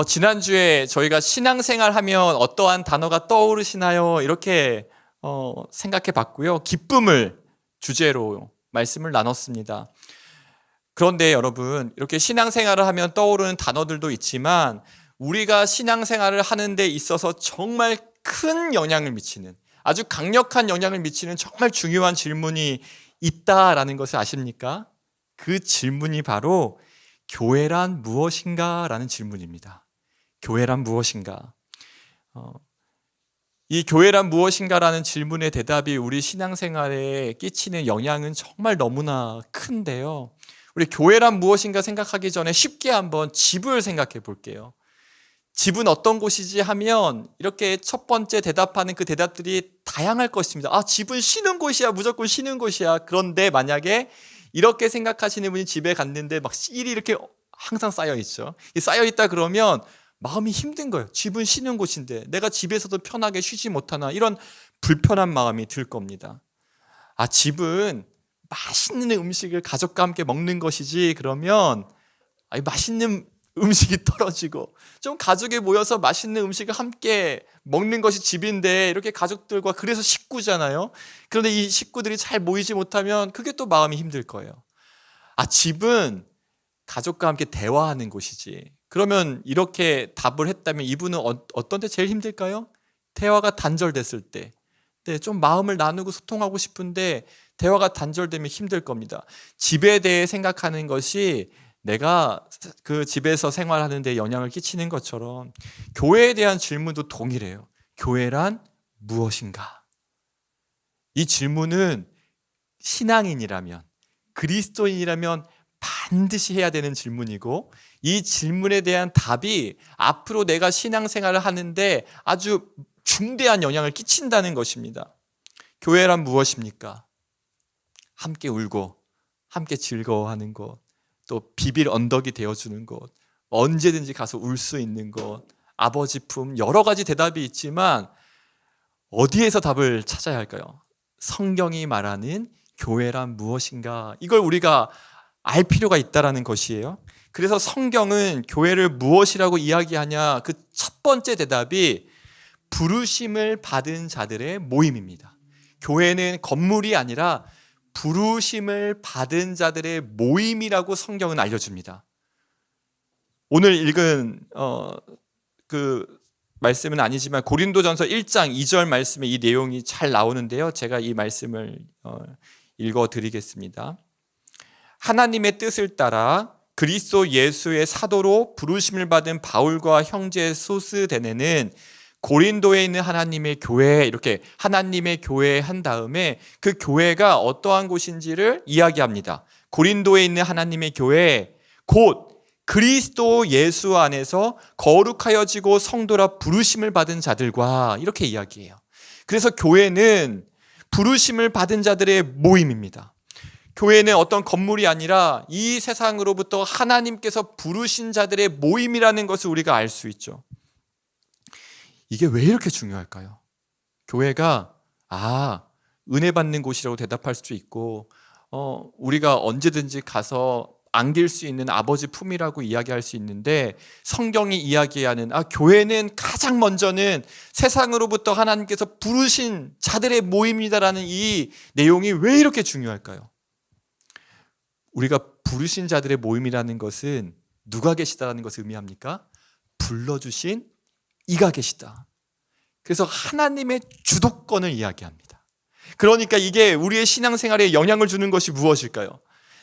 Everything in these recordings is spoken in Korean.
지난주에 저희가 신앙생활 하면 어떠한 단어가 떠오르시나요? 이렇게 생각해 봤고요. 기쁨을 주제로 말씀을 나눴습니다. 그런데 여러분, 이렇게 신앙생활을 하면 떠오르는 단어들도 있지만 우리가 신앙생활을 하는 데 있어서 정말 큰 영향을 미치는, 아주 강력한 영향을 미치는 정말 중요한 질문이 있다라는 것을 아십니까? 그 질문이 바로 교회란 무엇인가? 라는 질문입니다. 교회란 무엇인가? 이 교회란 무엇인가? 라는 질문의 대답이 우리 신앙생활에 끼치는 영향은 정말 너무나 큰데요. 우리 교회란 무엇인가 생각하기 전에 쉽게 한번 집을 생각해 볼게요. 집은 어떤 곳이지 하면 이렇게 첫 번째 대답하는 그 대답들이 다양할 것입니다. 집은 쉬는 곳이야. 무조건 쉬는 곳이야. 그런데 만약에 이렇게 생각하시는 분이 집에 갔는데 막 일이 이렇게 항상 쌓여 있죠. 쌓여 있다 그러면 마음이 힘든 거예요. 집은 쉬는 곳인데 내가 집에서도 편하게 쉬지 못하나, 이런 불편한 마음이 들 겁니다. 집은 맛있는 음식을 가족과 함께 먹는 것이지, 그러면 맛있는 음식이 떨어지고 좀 가족이 모여서 맛있는 음식을 함께 먹는 것이 집인데, 이렇게 가족들과, 그래서 식구잖아요. 그런데 이 식구들이 잘 모이지 못하면 그게 또 마음이 힘들 거예요. 집은 가족과 함께 대화하는 곳이지. 그러면 이렇게 답을 했다면 이분은 어떤 때 제일 힘들까요? 대화가 단절됐을 때. 좀 마음을 나누고 소통하고 싶은데 대화가 단절되면 힘들 겁니다. 집에 대해 생각하는 것이 내가 그 집에서 생활하는 데 영향을 끼치는 것처럼 교회에 대한 질문도 동일해요. 교회란 무엇인가? 이 질문은 신앙인이라면, 그리스도인이라면 반드시 해야 되는 질문이고, 이 질문에 대한 답이 앞으로 내가 신앙생활을 하는데 아주 중대한 영향을 끼친다는 것입니다. 교회란 무엇입니까? 함께 울고 함께 즐거워하는 곳, 또 비빌 언덕이 되어주는 곳, 언제든지 가서 울 수 있는 곳, 아버지 품, 여러 가지 대답이 있지만 어디에서 답을 찾아야 할까요? 성경이 말하는 교회란 무엇인가, 이걸 우리가 알 필요가 있다는 것이에요. 그래서 성경은 교회를 무엇이라고 이야기하냐, 그 첫 번째 대답이 부르심을 받은 자들의 모임입니다. 교회는 건물이 아니라 부르심을 받은 자들의 모임이라고 성경은 알려줍니다. 오늘 읽은 그 말씀은 아니지만 고린도전서 1장 2절 말씀에 이 내용이 잘 나오는데요. 제가 이 말씀을 읽어드리겠습니다. 하나님의 뜻을 따라 그리스도 예수의 사도로 부르심을 받은 바울과 형제 소스데네는 고린도에 있는 하나님의 교회, 이렇게 하나님의 교회 한 다음에 그 교회가 어떠한 곳인지를 이야기합니다. 고린도에 있는 하나님의 교회, 곧 그리스도 예수 안에서 거룩하여지고 성도라 부르심을 받은 자들과, 이렇게 이야기해요. 그래서 교회는 부르심을 받은 자들의 모임입니다. 교회는 어떤 건물이 아니라 이 세상으로부터 하나님께서 부르신 자들의 모임이라는 것을 우리가 알 수 있죠. 이게 왜 이렇게 중요할까요? 교회가 은혜 받는 곳이라고 대답할 수도 있고, 우리가 언제든지 가서 안길 수 있는 아버지 품이라고 이야기할 수 있는데, 성경이 이야기하는 교회는 가장 먼저는 세상으로부터 하나님께서 부르신 자들의 모임이다라는 이 내용이 왜 이렇게 중요할까요? 우리가 부르신 자들의 모임이라는 것은 누가 계시다라는 것을 의미합니까? 불러주신 이가 계시다. 그래서 하나님의 주도권을 이야기합니다. 그러니까 이게 우리의 신앙생활에 영향을 주는 것이 무엇일까요?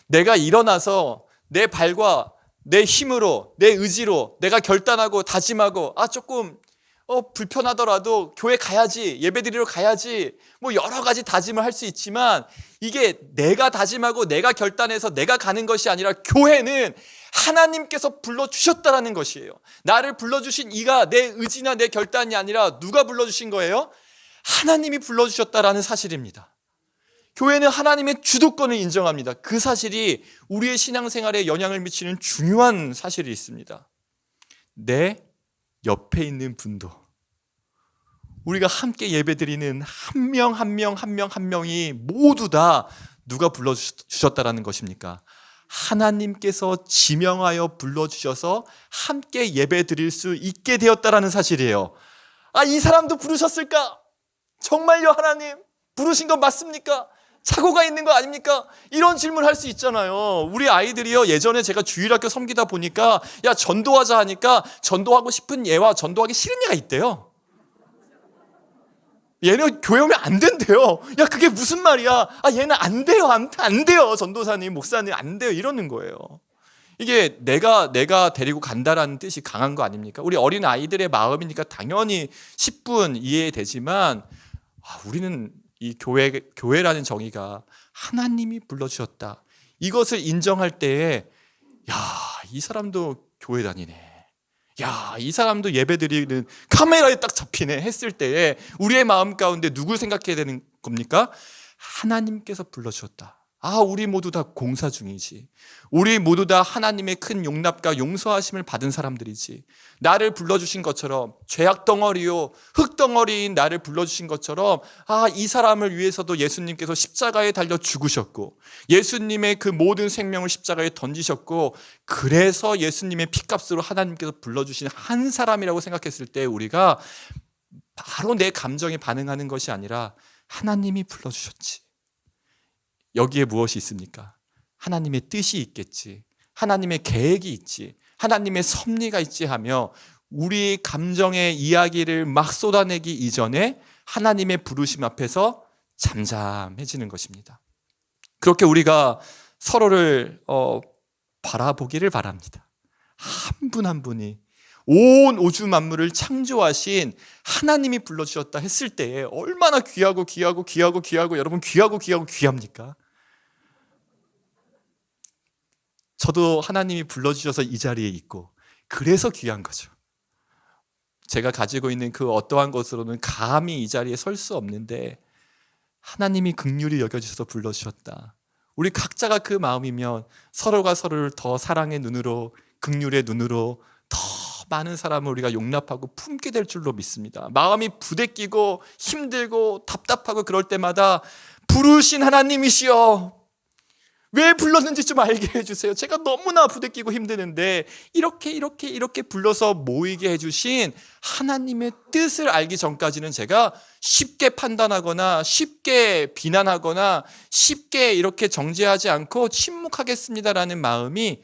내가 일어나서 내 발과 내 힘으로, 내 의지로 내가 결단하고 다짐하고 조금 불편하더라도 교회 가야지, 예배드리러 가야지, 여러 가지 다짐을 할 수 있지만, 이게 내가 다짐하고 내가 결단해서 내가 가는 것이 아니라 교회는 하나님께서 불러주셨다라는 것이에요. 나를 불러주신 이가 내 의지나 내 결단이 아니라 누가 불러주신 거예요? 하나님이 불러주셨다라는 사실입니다. 교회는 하나님의 주도권을 인정합니다. 그 사실이 우리의 신앙생활에 영향을 미치는 중요한 사실이 있습니다. 내 옆에 있는 분도, 우리가 함께 예배드리는 한 명 한 명이 모두 다 누가 불러주셨다라는 것입니까? 하나님께서 지명하여 불러주셔서 함께 예배 드릴 수 있게 되었다라는 사실이에요. 이 사람도 부르셨을까? 정말요, 하나님? 부르신 건 맞습니까? 착오가 있는 거 아닙니까? 이런 질문 할 수 있잖아요. 우리 아이들이요, 예전에 제가 주일학교 섬기다 보니까 전도하자 하니까 전도하고 싶은 얘와 전도하기 싫은 얘가 있대요. 얘는 교회 오면 안 된대요. 그게 무슨 말이야? 얘는 안 돼요. 안 돼요. 전도사님, 목사님 안 돼요. 이러는 거예요. 이게 내가 데리고 간다라는 뜻이 강한 거 아닙니까? 우리 어린 아이들의 마음이니까 당연히 10분 이해되지만 우리는 이 교회라는 정의가 하나님이 불러주셨다. 이것을 인정할 때에 이 사람도 교회 다니네. 이 사람도 예배드리는 카메라에 딱 잡히네 했을 때에 우리의 마음 가운데 누굴 생각해야 되는 겁니까? 하나님께서 불러주셨다. 우리 모두 다 공사 중이지. 우리 모두 다 하나님의 큰 용납과 용서하심을 받은 사람들이지. 나를 불러주신 것처럼 죄악 덩어리요 흙 덩어리인 나를 불러주신 것처럼 이 사람을 위해서도 예수님께서 십자가에 달려 죽으셨고 예수님의 그 모든 생명을 십자가에 던지셨고 그래서 예수님의 피값으로 하나님께서 불러주신 한 사람이라고 생각했을 때 우리가 바로 내 감정에 반응하는 것이 아니라 하나님이 불러주셨지. 여기에 무엇이 있습니까? 하나님의 뜻이 있겠지. 하나님의 계획이 있지. 하나님의 섭리가 있지 하며 우리 감정의 이야기를 막 쏟아내기 이전에 하나님의 부르심 앞에서 잠잠해지는 것입니다. 그렇게 우리가 서로를 바라보기를 바랍니다. 한 분 한 분이 온 우주 만물을 창조하신 하나님이 불러주셨다 했을 때에 얼마나 귀하고 여러분 귀하고 귀합니까? 저도 하나님이 불러주셔서 이 자리에 있고 그래서 귀한 거죠. 제가 가지고 있는 그 어떠한 것으로는 감히 이 자리에 설 수 없는데 하나님이 긍휼히 여겨주셔서 불러주셨다. 우리 각자가 그 마음이면 서로가 서로를 더 사랑의 눈으로 긍휼의 눈으로 더 많은 사람을 우리가 용납하고 품게 될 줄로 믿습니다. 마음이 부대끼고 힘들고 답답하고 그럴 때마다 부르신 하나님이시여 왜 불렀는지 좀 알게 해주세요. 제가 너무나 부대끼고 힘드는데 이렇게 불러서 모이게 해주신 하나님의 뜻을 알기 전까지는 제가 쉽게 판단하거나 쉽게 비난하거나 쉽게 이렇게 정죄하지 않고 침묵하겠습니다라는 마음이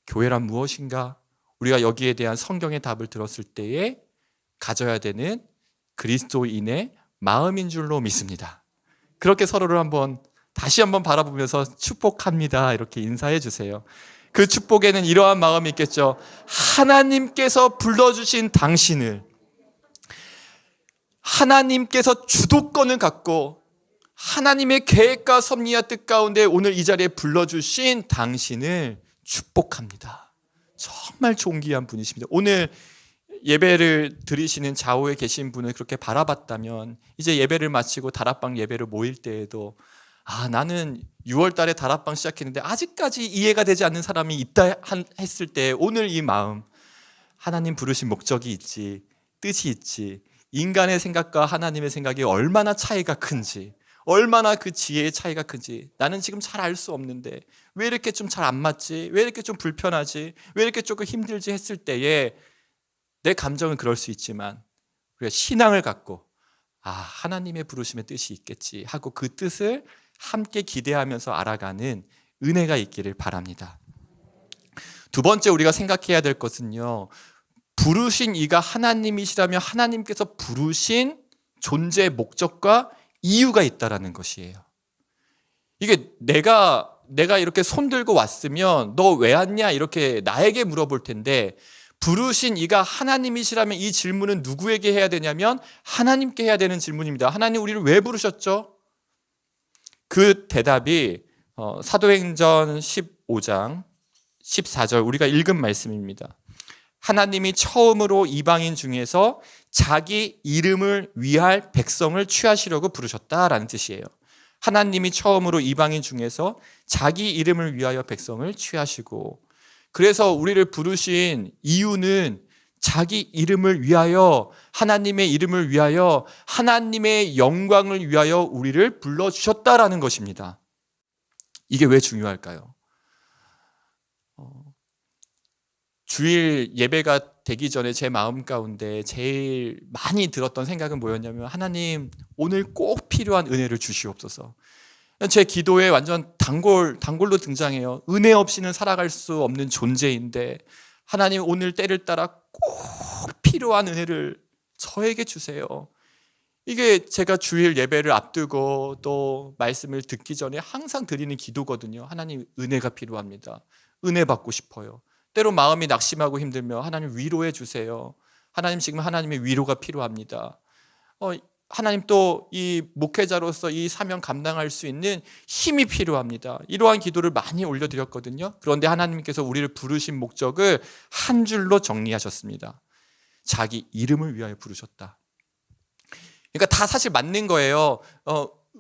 교회란 무엇인가? 우리가 여기에 대한 성경의 답을 들었을 때에 가져야 되는 그리스도인의 마음인 줄로 믿습니다. 그렇게 서로를 다시 한번 바라보면서 축복합니다. 이렇게 인사해 주세요. 그 축복에는 이러한 마음이 있겠죠. 하나님께서 불러주신 당신을 하나님께서 주도권을 갖고 하나님의 계획과 섭리와 뜻 가운데 오늘 이 자리에 불러주신 당신을 축복합니다. 정말 존귀한 분이십니다. 오늘 예배를 드리시는 좌우에 계신 분을 그렇게 바라봤다면 이제 예배를 마치고 다락방 예배를 모일 때에도 나는 6월 달에 다락방 시작했는데 아직까지 이해가 되지 않는 사람이 있다 했을 때 오늘 이 마음, 하나님 부르신 목적이 있지, 뜻이 있지, 인간의 생각과 하나님의 생각이 얼마나 차이가 큰지, 얼마나 그 지혜의 차이가 큰지 나는 지금 잘 알 수 없는데 왜 이렇게 좀 잘 안 맞지? 왜 이렇게 좀 불편하지? 왜 이렇게 조금 힘들지 했을 때에 내 감정은 그럴 수 있지만 우리가 신앙을 갖고 하나님의 부르심의 뜻이 있겠지 하고 그 뜻을 함께 기대하면서 알아가는 은혜가 있기를 바랍니다. 두 번째 우리가 생각해야 될 것은요, 부르신 이가 하나님이시라면 하나님께서 부르신 존재의 목적과 이유가 있다라는 것이에요. 이게 내가 이렇게 손들고 왔으면 너 왜 왔냐 이렇게 나에게 물어볼 텐데 부르신 이가 하나님이시라면 이 질문은 누구에게 해야 되냐면 하나님께 해야 되는 질문입니다. 하나님 우리를 왜 부르셨죠? 그 대답이 사도행전 15장 14절 우리가 읽은 말씀입니다. 하나님이 처음으로 이방인 중에서 자기 이름을 위할 백성을 취하시려고 부르셨다라는 뜻이에요. 하나님이 처음으로 이방인 중에서 자기 이름을 위하여 백성을 취하시고 그래서 우리를 부르신 이유는 자기 이름을 위하여 하나님의 이름을 위하여 하나님의 영광을 위하여 우리를 불러주셨다라는 것입니다. 이게 왜 중요할까요? 주일 예배가 되기 전에 제 마음 가운데 제일 많이 들었던 생각은 뭐였냐면, 하나님 오늘 꼭 필요한 은혜를 주시옵소서. 제 기도에 완전 단골로 등장해요. 은혜 없이는 살아갈 수 없는 존재인데 하나님 오늘 때를 따라 꼭 필요한 은혜를 저에게 주세요. 이게 제가 주일 예배를 앞두고 또 말씀을 듣기 전에 항상 드리는 기도거든요. 하나님 은혜가 필요합니다. 은혜 받고 싶어요. 때로 마음이 낙심하고 힘들면 하나님 위로해 주세요. 하나님 지금 하나님의 위로가 필요합니다. 하나님 또 이 목회자로서 이 사명 감당할 수 있는 힘이 필요합니다. 이러한 기도를 많이 올려드렸거든요. 그런데 하나님께서 우리를 부르신 목적을 한 줄로 정리하셨습니다. 자기 이름을 위하여 부르셨다. 그러니까 다 사실 맞는 거예요.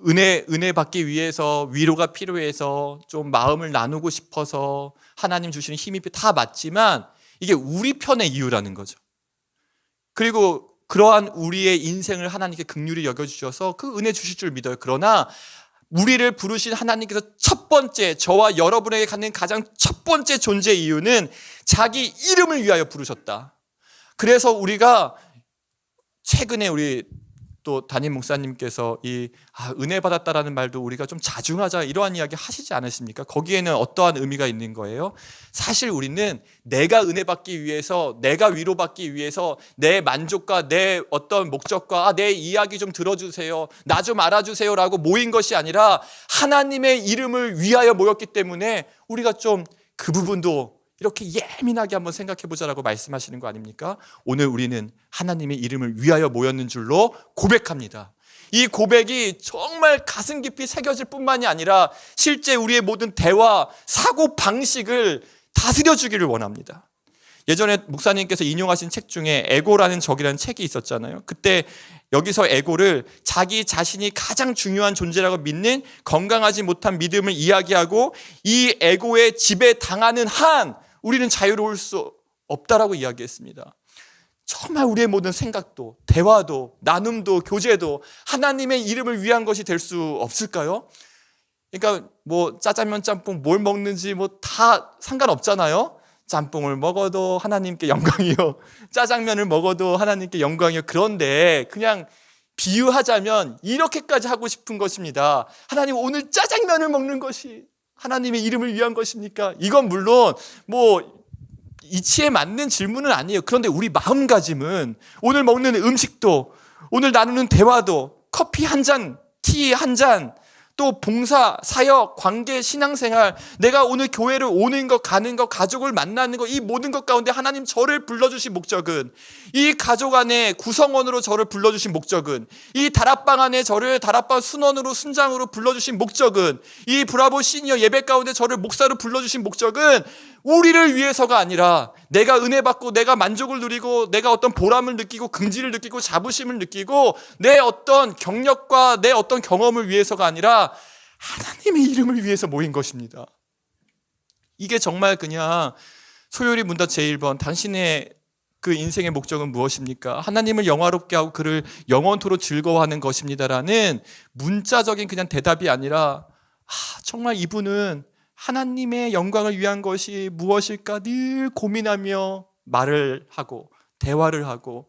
은혜 받기 위해서, 위로가 필요해서, 좀 마음을 나누고 싶어서 하나님 주시는 힘이 다 맞지만 이게 우리 편의 이유라는 거죠. 그리고 그러한 우리의 인생을 하나님께 긍휼히 여겨주셔서 그 은혜 주실 줄 믿어요. 그러나 우리를 부르신 하나님께서 첫 번째, 저와 여러분에게 갖는 가장 첫 번째 존재 이유는 자기 이름을 위하여 부르셨다. 그래서 우리가 최근에 우리 또 담임 목사님께서 은혜 받았다라는 말도 우리가 좀 자중하자, 이러한 이야기 하시지 않으십니까? 거기에는 어떠한 의미가 있는 거예요? 사실 우리는 내가 은혜 받기 위해서, 내가 위로받기 위해서 내 만족과 내 어떤 목적과 내 이야기 좀 들어주세요, 나 좀 알아주세요 라고 모인 것이 아니라 하나님의 이름을 위하여 모였기 때문에 우리가 좀 그 부분도 이렇게 예민하게 한번 생각해 보자라고 말씀하시는 거 아닙니까? 오늘 우리는 하나님의 이름을 위하여 모였는 줄로 고백합니다. 이 고백이 정말 가슴 깊이 새겨질 뿐만이 아니라 실제 우리의 모든 대화, 사고 방식을 다스려 주기를 원합니다. 예전에 목사님께서 인용하신 책 중에 에고라는 적이라는 책이 있었잖아요. 그때 여기서 에고를 자기 자신이 가장 중요한 존재라고 믿는 건강하지 못한 믿음을 이야기하고, 이 에고의 지배 당하는 한 우리는 자유로울 수 없다라고 이야기했습니다. 정말 우리의 모든 생각도, 대화도, 나눔도, 교제도 하나님의 이름을 위한 것이 될 수 없을까요? 그러니까 뭐 짜장면, 짬뽕 뭘 먹는지 뭐 다 상관없잖아요. 짬뽕을 먹어도 하나님께 영광이요, 짜장면을 먹어도 하나님께 영광이요. 그런데 그냥 비유하자면 이렇게까지 하고 싶은 것입니다. 하나님 오늘 짜장면을 먹는 것이 하나님의 이름을 위한 것입니까? 이건 물론 뭐 이치에 맞는 질문은 아니에요. 그런데 우리 마음가짐은 오늘 먹는 음식도, 오늘 나누는 대화도, 커피 한 잔, 티 한 잔, 또 봉사, 사역, 관계, 신앙생활, 내가 오늘 교회를 오는 것, 가는 것, 가족을 만나는 것, 이 모든 것 가운데 하나님 저를 불러주신 목적은, 이 가족 안에 구성원으로 저를 불러주신 목적은, 이 다락방 안에 저를 다락방 순원으로, 순장으로 불러주신 목적은, 이 브라보 시니어 예배 가운데 저를 목사로 불러주신 목적은 우리를 위해서가 아니라 내가 은혜 받고 내가 만족을 누리고 내가 어떤 보람을 느끼고 긍지를 느끼고 자부심을 느끼고 내 어떤 경력과 내 어떤 경험을 위해서가 아니라 하나님의 이름을 위해서 모인 것입니다. 이게 정말 그냥 소요리 문답 제1번, 당신의 그 인생의 목적은 무엇입니까? 하나님을 영화롭게 하고 그를 영원토록 즐거워하는 것입니다라는 문자적인 그냥 대답이 아니라, 정말 이분은 하나님의 영광을 위한 것이 무엇일까 늘 고민하며 말을 하고 대화를 하고,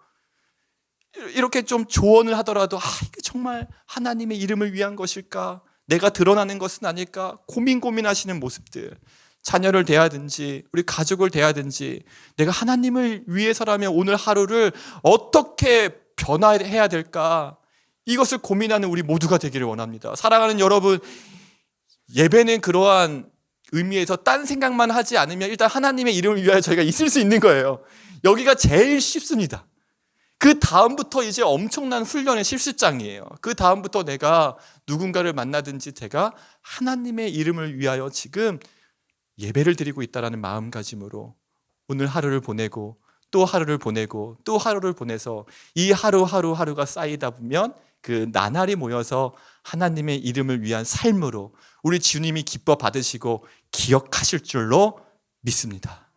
이렇게 좀 조언을 하더라도 이게 정말 하나님의 이름을 위한 것일까, 내가 드러나는 것은 아닐까 고민하시는 모습들, 자녀를 대하든지 우리 가족을 대하든지 내가 하나님을 위해서라면 오늘 하루를 어떻게 변화해야 될까, 이것을 고민하는 우리 모두가 되기를 원합니다. 사랑하는 여러분, 예배는 그러한 의미에서 딴 생각만 하지 않으면 일단 하나님의 이름을 위하여 저희가 있을 수 있는 거예요. 여기가 제일 쉽습니다. 그 다음부터 이제 엄청난 훈련의 실습장이에요. 그 다음부터 내가 누군가를 만나든지 제가 하나님의 이름을 위하여 지금 예배를 드리고 있다라는 마음가짐으로 오늘 하루를 보내고 또 하루를 보내고 또 하루를 보내서 이 하루가 쌓이다 보면 그 나날이 모여서 하나님의 이름을 위한 삶으로 우리 주님이 기뻐 받으시고 기억하실 줄로 믿습니다.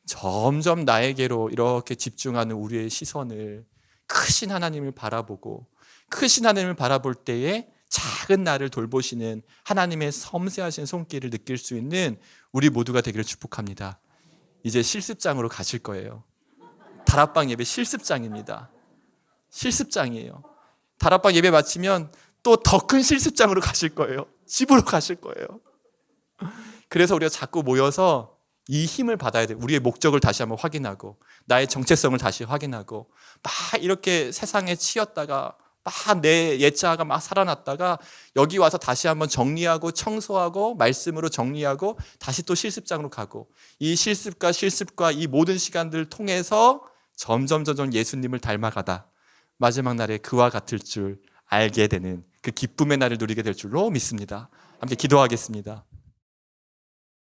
점점 나에게로 이렇게 집중하는 우리의 시선을 크신 하나님을 바라보고, 크신 하나님을 바라볼 때에 작은 나를 돌보시는 하나님의 섬세하신 손길을 느낄 수 있는 우리 모두가 되기를 축복합니다. 이제 실습장으로 가실 거예요. 다락방 예배 실습장입니다. 실습장이에요. 다락방 예배 마치면 또 더 큰 실습장으로 가실 거예요. 집으로 가실 거예요. 그래서 우리가 자꾸 모여서 이 힘을 받아야 돼요. 우리의 목적을 다시 한번 확인하고 나의 정체성을 다시 확인하고 막 이렇게 세상에 치였다가 막 내 옛자아가 막 살아났다가 여기 와서 다시 한번 정리하고 청소하고 말씀으로 정리하고 다시 또 실습장으로 가고 이 실습과 이 모든 시간들을 통해서 점점 예수님을 닮아가다 마지막 날에 그와 같을 줄 알게 되는 그 기쁨의 날을 누리게 될 줄로 믿습니다. 함께 기도하겠습니다.